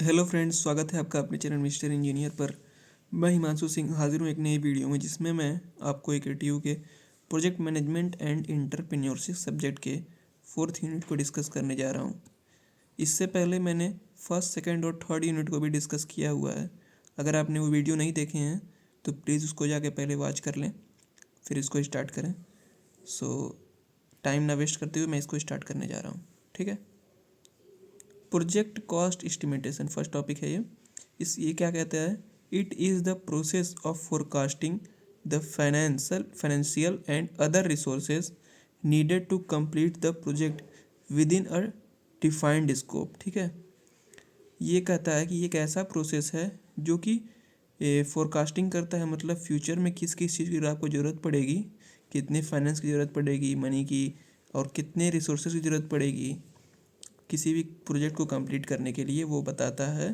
Hello friends, स्वागत है आपका अपने चैनल मिस्टर इंजीनियर पर। मैं हिमांशु सिंह हाजिर हूँ एक नई वीडियो में, जिसमें मैं आपको एक ATU के project management and entrepreneurship subject के 4th यूनिट को डिस्कस करने जा रहा हूँ। इससे पहले मैंने फर्स्ट, सेकंड और थर्ड यूनिट को भी डिस्कस किया हुआ है। अगर आपने वो वीडियो नहीं देखे हैं तो प्लीज़ उसको जाके पहले वॉच कर लें, फिर इसको स्टार्ट करें। टाइम ना वेस्ट करते हुए मैं इसको स्टार्ट करने जा रहा हूँ, ठीक है। Project cost estimation first topic है ये क्या कहता है? It is the process of forecasting the financial and other resources needed to complete the project within a defined scope, ठीक है। ये कहता है कि ये एक ऐसा प्रोसेस है जो कि फोरकास्टिंग करता है, मतलब फ्यूचर में किस किस चीज़ की आपको ज़रूरत पड़ेगी, कितने फाइनेंस की ज़रूरत पड़ेगी, मनी की, और कितने रिसोर्सेज की ज़रूरत पड़ेगी किसी भी प्रोजेक्ट को कंप्लीट करने के लिए, वो बताता है।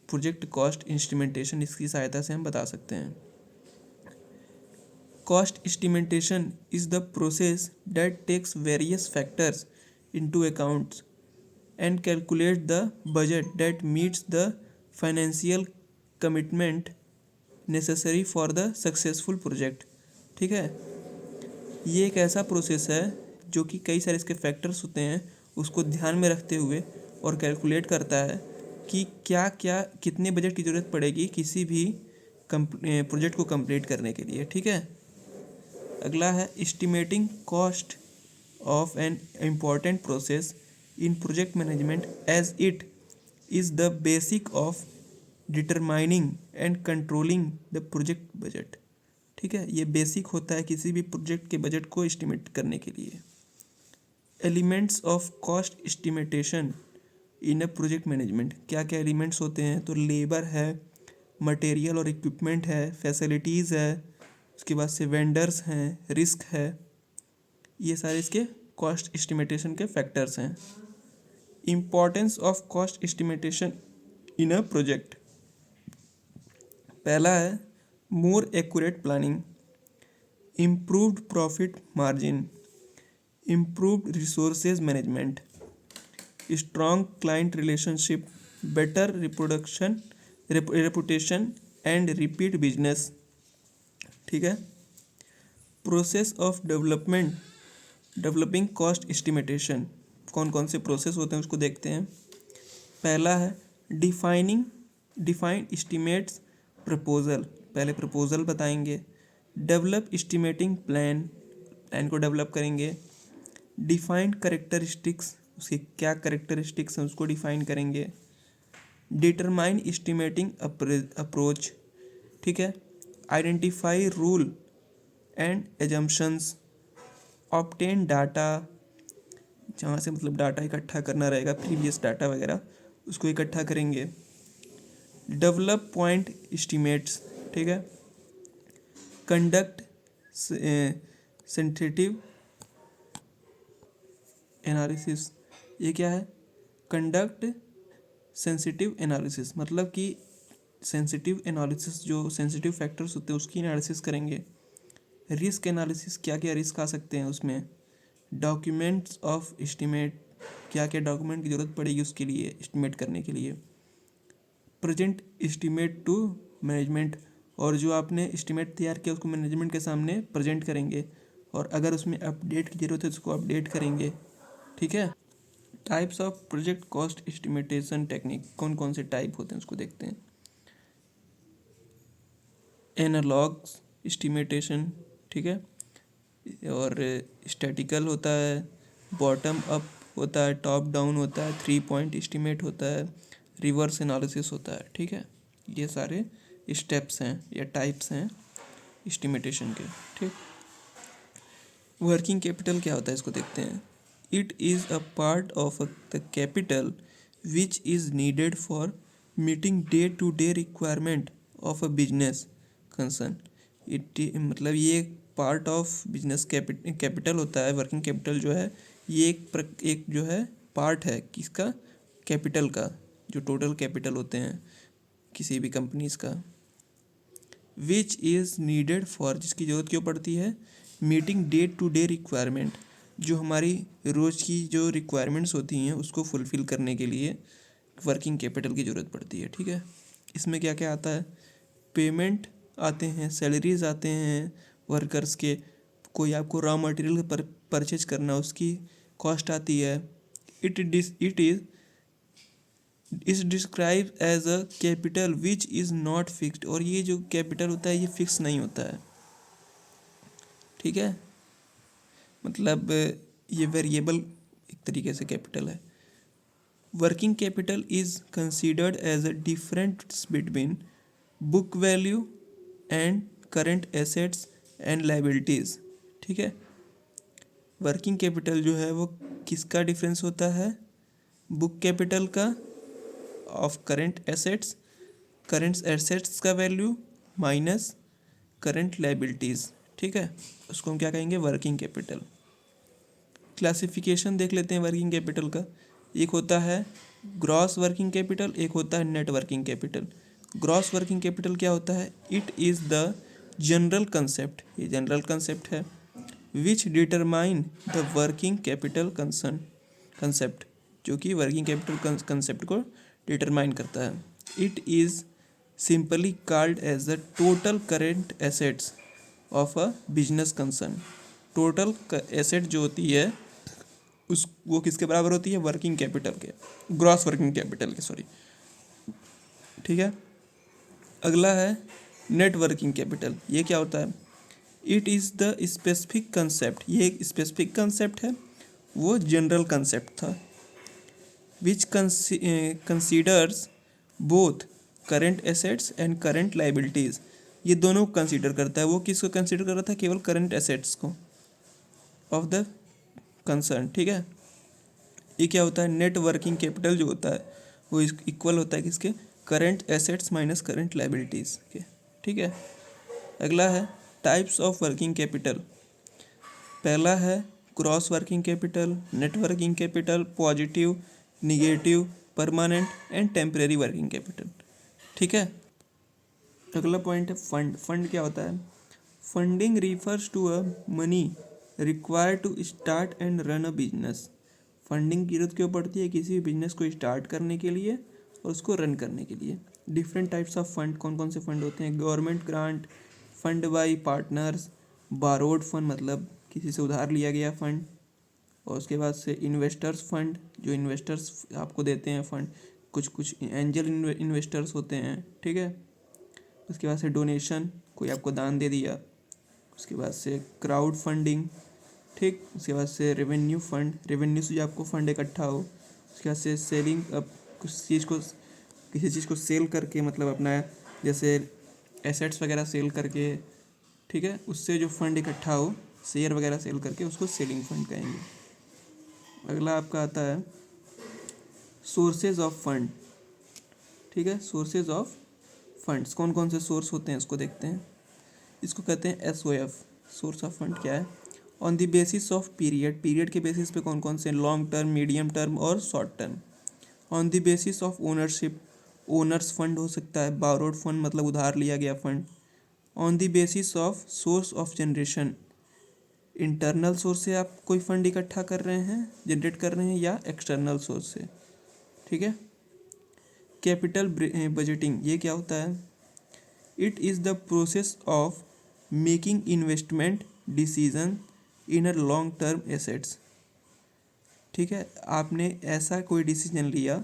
प्रोजेक्ट कॉस्ट इंस्ट्रूमेंटेशन इसकी सहायता से हम बता सकते हैं। Cost instrumentation is the process that takes various factors into accounts and calculate the budget that meets the financial commitment necessary for the successful project, ठीक है। ये एक ऐसा प्रोसेस है जो कि कई सारे इसके फैक्टर्स होते हैं, उसको ध्यान में रखते हुए और कैलकुलेट करता है कि क्या क्या कितने बजट की ज़रूरत पड़ेगी किसी भी प्रोजेक्ट को कंप्लीट करने के लिए, ठीक है। अगला है estimating cost of an important process in project management as it is the basic of determining and controlling the project budget, ठीक है। ये बेसिक होता है किसी भी प्रोजेक्ट के बजट को एस्टिमेट करने के लिए। Elements of cost estimation in a project management, क्या क्या एलिमेंट्स होते हैं? तो लेबर है, मटेरियल और इक्विपमेंट है, फैसिलिटीज़ है, उसके बाद से वेंडर्स हैं, रिस्क है। ये सारे इसके कॉस्ट एस्टिमेटेशन के फैक्टर्स हैं। Importance of cost estimation in a project, पहला है more accurate planning, improved profit margin, improved resources management, strong client relationship, better reputation and repeat business, ठीक है। Process of developing cost estimation, कौन कौन से process होते हैं उसको देखते हैं। पहला है डिफाइन एस्टिमेट्स प्रपोजल, पहले प्रपोजल बताएंगे। डेवलप एस्टिमेटिंग प्लान को डेवलप करेंगे। डिफाइन करेक्टरिस्टिक्स, उसके क्या करेक्टरिस्टिक्स हैं उसको डिफाइन करेंगे। डिटरमाइन एस्टिमेटिंग अप्रोच, ठीक है। Identify rule and assumptions, obtain data, जहाँ से मतलब डाटा इकट्ठा करना रहेगा, प्रीवियस डाटा वगैरह उसको इकट्ठा करेंगे। डेवलप पॉइंट एस्टिमेट्स, ठीक है। कंडक्ट सेंसिटिव एनालिसिस, ये क्या है? कंडक्ट सेंसिटिव एनालिसिस, मतलब कि सेंसिटिव एनालिसिस, जो सेंसिटिव फैक्टर्स होते हैं उसकी एनालिसिस करेंगे। रिस्क एनालिसिस, क्या क्या रिस्क आ सकते हैं उसमें। डॉक्यूमेंट्स ऑफ एस्टिमेट, क्या क्या डॉक्यूमेंट की ज़रूरत पड़ेगी उसके लिए एस्टिमेट करने के लिए। प्रेजेंट एस्टिमेट टू मैनेजमेंट, और जो आपने एस्टिमेट तैयार किया उसको मैनेजमेंट के सामने प्रेजेंट करेंगे, और अगर उसमें अपडेट की ज़रूरत है तो उसको अपडेट करेंगे, ठीक है। Types of project cost estimation technique, कौन कौन से टाइप होते हैं उसको देखते हैं। एनालॉग एस्टिमेटेशन, ठीक है, और स्टैटिकल होता है, बॉटम अप होता है, टॉप डाउन होता है, 3 पॉइंट एस्टिमेट होता है, रिवर्स एनालिसिस होता है, ठीक है। ये सारे स्टेप्स हैं या टाइप्स हैं एस्टिमेटेशन के, ठीक। वर्किंग कैपिटल क्या होता है इसको देखते हैं। It is a part of the capital which is needed for meeting day to day requirement of a business concern. मतलब ये एक पार्ट ऑफ बिजनेस कैपिटल होता है। वर्किंग कैपिटल जो है ये एक जो है पार्ट है किसका? कैपिटल का, जो टोटल कैपिटल होते हैं किसी भी कंपनीज का। विच इज़ नीडेड फॉर, जिसकी ज़रूरत क्यों पड़ती है? Meeting day to day requirement, जो हमारी रोज़ की जो रिक्वायरमेंट्स होती हैं उसको फुलफ़िल करने के लिए वर्किंग कैपिटल की ज़रूरत पड़ती है। ठीक है, इसमें क्या क्या आता है, पेमेंट आते हैं, सैलरीज आते हैं वर्कर्स के, कोई आपको रॉ मटेरियल परचेज करना उसकी कॉस्ट आती है। It is describe as a capital which is not fixed, और ये जो कैपिटल होता है ये फिक्स नहीं होता है। ठीक है, मतलब ये वेरिएबल एक तरीके से कैपिटल है। Working capital is considered as a difference between book value and current assets and liabilities. ठीक है, वर्किंग कैपिटल जो है वो किसका डिफरेंस होता है, बुक कैपिटल का ऑफ करंट एसेट्स का वैल्यू माइनस करंट लाइबिलिटीज़। ठीक है, उसको हम क्या कहेंगे, वर्किंग कैपिटल। क्लासिफिकेशन देख लेते हैं वर्किंग कैपिटल का। एक होता है ग्रॉस वर्किंग कैपिटल, एक होता है net working capital. Gross working capital क्या होता है, it is the general concept, ये जनरल कंसेप्ट है, which determine the working capital concept, जो कि वर्किंग कैपिटल कंसेप्ट को डिटरमाइन करता है। It is simply called as the total current assets of a business concern. Total asset जो होती है उस वो किसके बराबर होती है, वर्किंग कैपिटल के, ग्रॉस वर्किंग कैपिटल के, सॉरी। ठीक है, अगला है नेट वर्किंग कैपिटल। ये क्या होता है, it is the specific concept, ये एक स्पेसिफिक कंसेप्ट है, वो जनरल कंसेप्ट था, which considers both current assets and current liabilities. ये दोनों कंसीडर करता है। वो किसको कंसीडर कर रहा था, केवल करेंट एसेट्स को ऑफ द कंसर्न। ठीक है, ये क्या होता है, नेट वर्किंग कैपिटल जो होता है वो इक्वल होता है किसके, current assets minus current liabilities के। ठीक है, अगला है टाइप्स ऑफ वर्किंग कैपिटल। पहला है cross working capital, net working capital, positive, negative, permanent and temporary working capital. ठीक है, अगला पॉइंट है फंड। फंड क्या होता है, funding refers to a money required to start and run a business. Funding की जरूरत क्यों पड़ती है, किसी भी बिजनेस को स्टार्ट करने के लिए और उसको रन करने के लिए। डिफरेंट टाइप्स ऑफ फंड, कौन कौन से फंड होते हैं, government grant, fund by partners, borrowed fund मतलब किसी से उधार लिया गया फंड, और उसके बाद से इन्वेस्टर्स फंड, जो इन्वेस्टर्स आपको देते हैं फंड, कुछ कुछ एंजल इन्वेस्टर्स होते हैं। ठीक है, उसके बाद से डोनेशन, कोई आपको दान दे दिया। उसके बाद से क्राउड फंडिंग, ठीक। उसके बाद से रेवेन्यू फंड, रेवेन्यू से जो आपको फंड इकट्ठा हो। उसके बाद से सेलिंग, अब किसी चीज़ को सेल करके, मतलब अपना जैसे एसेट्स वगैरह सेल करके, ठीक है, उससे जो फंड इकट्ठा हो, शेयर वगैरह सेल करके, उसको सेलिंग फंड कहेंगे। अगला आपका आता है सोर्सेज ऑफ फंड। ठीक है, सोर्सेज ऑफ फंड्स, कौन कौन से सोर्स होते हैं इसको देखते हैं। इसको कहते हैं SOF, सोर्स ऑफ फंड क्या है, on the basis of period, period के बेसिस पे कौन कौन से, लॉन्ग टर्म, मीडियम टर्म और short term. On the basis of ownership, owner's fund हो सकता है, बारोड फंड मतलब उधार लिया गया fund. On the basis of source of generation, internal source से आप कोई फंड इकट्ठा कर रहे हैं, जनरेट कर रहे हैं, या एक्सटर्नल सोर्स से। ठीक है, कैपिटल बजटिंग, ये क्या होता है, it is the process of making investment decision in a long term assets. ठीक है, आपने ऐसा कोई डिसीजन लिया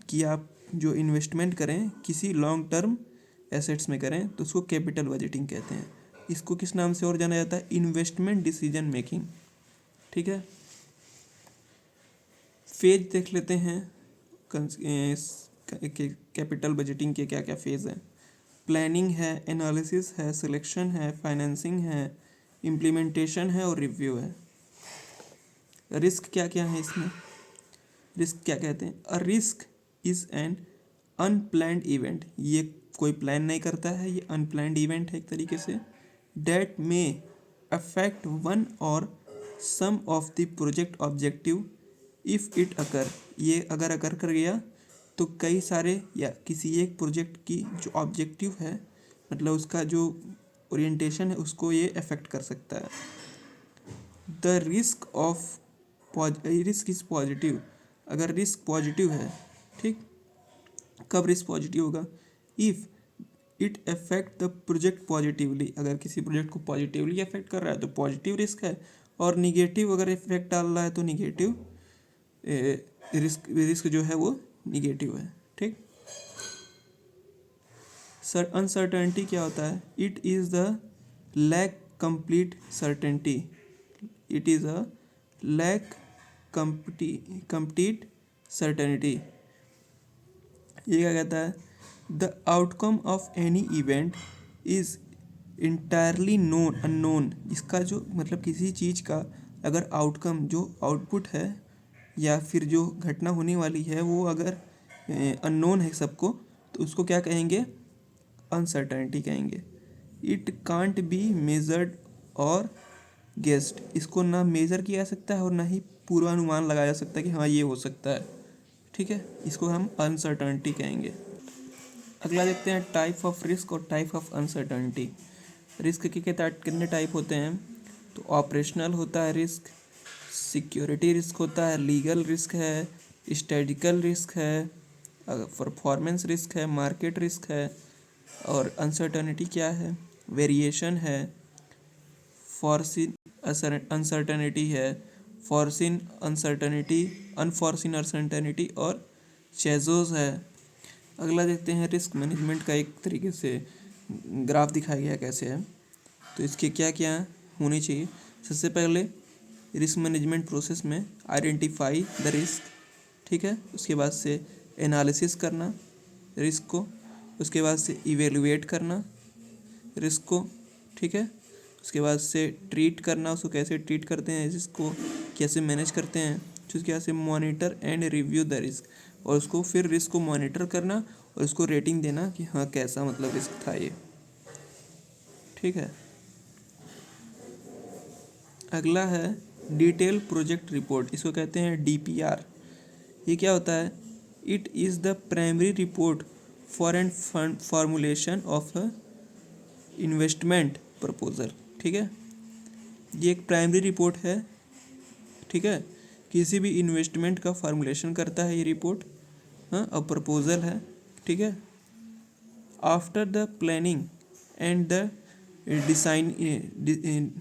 कि आप जो इन्वेस्टमेंट करें किसी लॉन्ग टर्म एसेट्स में करें, तो उसको कैपिटल बजटिंग कहते हैं। इसको किस नाम से और जाना जाता है, इन्वेस्टमेंट डिसीजन मेकिंग। ठीक है, फेज देख लेते हैं कैपिटल बजटिंग के क्या क्या फेज हैं। प्लानिंग है, एनालिसिस है, सिलेक्शन है, फाइनेंसिंग है, इम्प्लीमेंटेशन है और रिव्यू है। रिस्क क्या क्या है इसमें, रिस्क क्या कहते हैं, a risk is an unplanned event, ये कोई प्लान नहीं करता है, ये अनप्लैंड इवेंट है एक तरीके से। That may affect one or some of the project objective if it occur, ये अगर अकर कर गया तो कई सारे या किसी एक प्रोजेक्ट की जो ऑब्जेक्टिव है, मतलब उसका जो ओरिएंटेशन है, उसको ये अफेक्ट कर सकता है। द रिस्क इज़ पॉजिटिव, अगर रिस्क पॉजिटिव है, ठीक, कब रिस्क पॉजिटिव होगा? If it affect the project positively, अगर किसी प्रोजेक्ट को पॉजिटिवली अफेक्ट कर रहा है तो पॉजिटिव रिस्क है, और निगेटिव अगर इफेक्ट डाल रहा है तो निगेटिव रिस्क जो है वो निगेटिव है। ठीक। सर अनसर्टेनिटी क्या होता है? It is the lack complete certainty, it is a lack complete certainty. ये क्या कहता है? The outcome of any event is entirely known unknown. इसका जो मतलब किसी चीज़ का अगर आउटकम, जो आउटपुट है या फिर जो घटना होने वाली है वो अगर अननोन है सबको, तो उसको क्या कहेंगे? अनसर्टेनिटी कहेंगे। इट कांट बी मेजर्ड और गेस्ड, इसको ना मेज़र किया जा सकता है और ना ही पूर्वानुमान लगाया जा सकता है कि हाँ ये हो सकता है। ठीक है, इसको हम अनसर्टेनिटी कहेंगे। अगला देखते हैं टाइप ऑफ रिस्क और टाइप ऑफ अनसर्टेनिटी। रिस्क के कितने टाइप होते हैं? तो ऑपरेशनल होता है रिस्क, सिक्योरिटी रिस्क होता है, लीगल रिस्क है, स्ट्रेटेजिकल रिस्क है, परफॉर्मेंस रिस्क है, मार्केट रिस्क है। और अनसर्टेनिटी क्या है? वेरिएशन है, फॉरसीन अनसर्टेनिटी है, फॉरसीन अनसर्टेनिटी, अनफॉरसीन अनसर्टेनिटी और चेजोस है। अगला देखते हैं रिस्क मैनेजमेंट का एक तरीके से ग्राफ दिखाया गया कैसे है। तो इसके क्या क्या होने चाहिए? सबसे पहले रिस्क मैनेजमेंट प्रोसेस में आइडेंटिफाई द रिस्क, ठीक है, उसके बाद से एनालिसिस करना रिस्क को, उसके बाद से इवेलुएट करना रिस्क को, ठीक है, उसके बाद से ट्रीट करना, उसको कैसे ट्रीट करते हैं, रिस्क को कैसे मैनेज करते हैं, उसके बाद से monitor and review the risk, और उसको फिर रिस्क को मॉनिटर करना और उसको रेटिंग देना कि हाँ कैसा मतलब रिस्क था ये। ठीक है। अगला है डिटेल प्रोजेक्ट रिपोर्ट, इसको कहते हैं डीपीआर। ये क्या होता है? It is the primary report for and formulation of a investment proposal. ठीक है, ये एक प्राइमरी रिपोर्ट है। ठीक है, किसी भी इन्वेस्टमेंट का फार्मूलेशन करता है ये रिपोर्ट। हाँ, अब प्रपोजल है। ठीक है। After the planning and the design,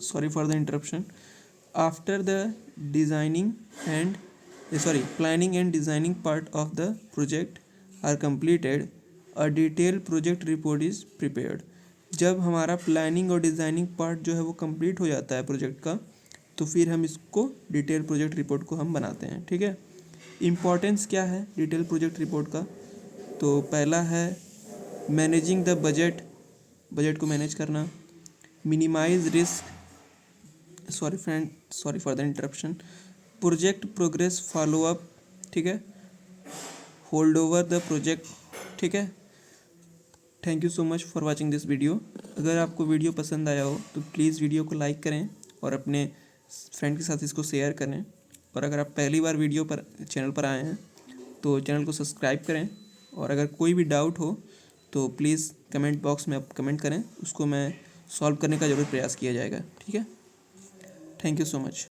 sorry for the interruption, after the designing and planning and designing part of the project are completed, a detailed project report is prepared। जब हमारा planning और designing part जो है वो complete हो जाता है project का, तो फिर हम इसको डिटेल प्रोजेक्ट रिपोर्ट को हम बनाते हैं। ठीक है। इम्पॉर्टेंस क्या है डिटेल प्रोजेक्ट रिपोर्ट का? तो पहला है मैनेजिंग द बजट, बजट को मैनेज करना, minimise risk, sorry for the interruption, project progress follow up, ठीक है, होल्ड ओवर द प्रोजेक्ट। ठीक है। Thank you so much for watching this video. अगर आपको वीडियो पसंद आया हो तो प्लीज़ वीडियो को लाइक करें और अपने फ्रेंड के साथ इसको शेयर करें। और अगर आप पहली बार वीडियो पर चैनल पर आए हैं तो चैनल को सब्सक्राइब करें। और अगर कोई भी डाउट हो तो प्लीज़ कमेंट बॉक्स में आप कमेंट करें, उसको मैं सॉल्व करने का ज़रूर प्रयास किया जाएगा। ठीक है। Thank you so much.